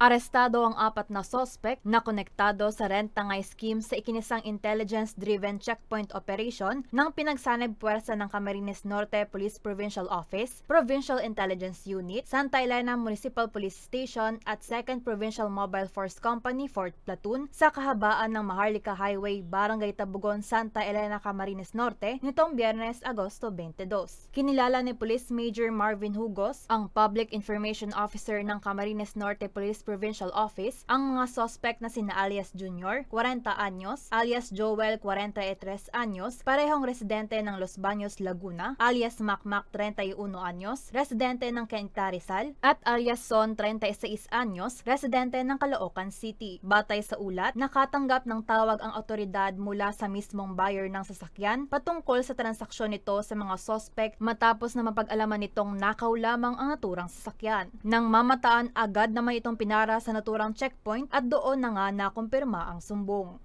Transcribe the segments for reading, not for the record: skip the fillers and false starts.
Arestado ang 4 na sospek na konektado sa rent-tangay scheme sa ikinisang intelligence-driven checkpoint operation ng pinagsanib puwersa ng Camarines Norte Police Provincial Office, Provincial Intelligence Unit, Santa Elena Municipal Police Station at 2nd Provincial Mobile Force Company 4th Platoon sa kahabaan ng Maharlika Highway, Barangay Tabugon, Santa Elena, Camarines Norte nitong Biyernes, Agosto 22. Kinilala ni Police Major Marvin Hugos, ang Public Information Officer ng Camarines Norte Police Provincial Office, ang mga suspect na sina alias Junior, 40 anyos, alias Joel, 43 anyos, parehong residente ng Los Baños, Laguna, alias Macmac, 31 anyos, residente ng Cainta, Rizal, at alias Son, 36 anyos, residente ng Caloocan City. Batay sa ulat, nakatanggap ng tawag ang otoridad mula sa mismong buyer ng sasakyan patungkol sa transaksyon nito sa mga suspect matapos na mapag-alaman nitong nakaw lamang ang naturang sasakyan. Nang mamataan, agad naman itong sa naturang checkpoint at doon na nga nakumpirma ang sumbong.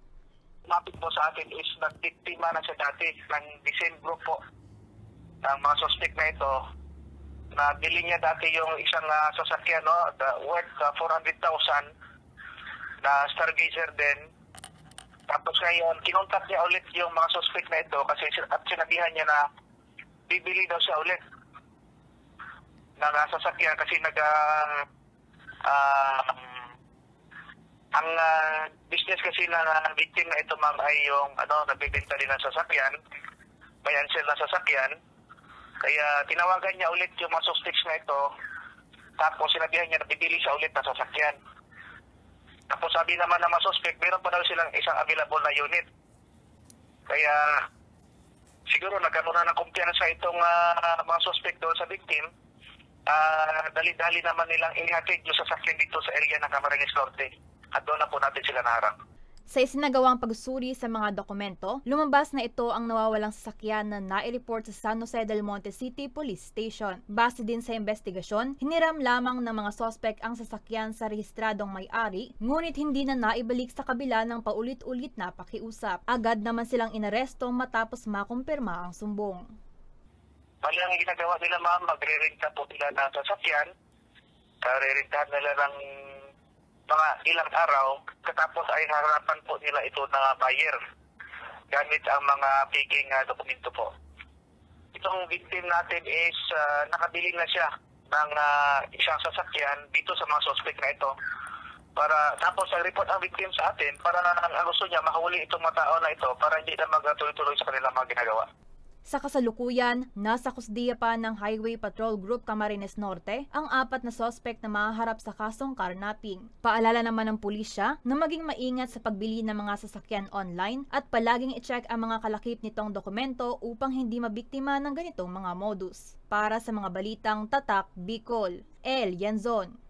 Mapit po sa atin is nagbiktima na siya dati ng December po. Ang mga suspect na ito, nabili niya dati yung isang sasakyan, worth 400,000 na Stargazer din. Tapos ngayon, kinontak niya ulit yung mga suspect na ito kasi at sinabihan niya na bibili daw siya ulit ng sasakyan kasi ang business kasi ng victim na ito, ma'am, ay yung nagbebenta din ng sasakyan, buy and sell na sasakyan. Kaya tinawagan niya ulit yung mga suspects na ito, tapos sinabihan niya na bibili siya ulit ng sasakyan. Tapos sabi naman ng mga suspect, meron pa daw silang isang available na unit. Kaya siguro nagkaroon na ng kumpiyansa itong mga suspect doon sa victim. Dali-dali naman nilang inihatid yung sasakyan dito sa area ng Camarines Norte at doon na po natin sila naharap. Sa isinagawang pagsuri sa mga dokumento, lumabas na ito ang nawawalang sasakyan na nai-report sa San Jose del Monte City Police Station. Base din sa investigasyon, hiniram lamang ng mga sospek ang sasakyan sa rehistradong may-ari, ngunit hindi na naibalik sa kabila ng paulit-ulit na pakiusap. Agad naman silang inaresto matapos makumpirma ang sumbong. Bali ang ginagawa nila, ma'am, magre-renta po nila ng sasakyan. Re-rentahan nila ng mga ilang araw. Katapos ay harapan po nila ito ng buyer gamit ang mga faking dokumento po. Itong victim natin is nakabili na siya ng isang sasakyan dito sa mga suspect na ito. Tapos nag-report ang victim sa atin para ang gusto niya mahuli itong mga tao na ito para hindi na magtuloy-tuloy sa kanilang mga ginagawa. Sa kasalukuyan, nasa kusdiya pa ng Highway Patrol Group Camarines Norte ang 4 na sospek na mahaharap sa kasong carnapping. Paalala naman ng pulisya na maging maingat sa pagbili ng mga sasakyan online at palaging i-check ang mga kalakip nitong dokumento upang hindi mabiktima ng ganitong mga modus. Para sa mga balitang Tatak Bicol, El Yanzon.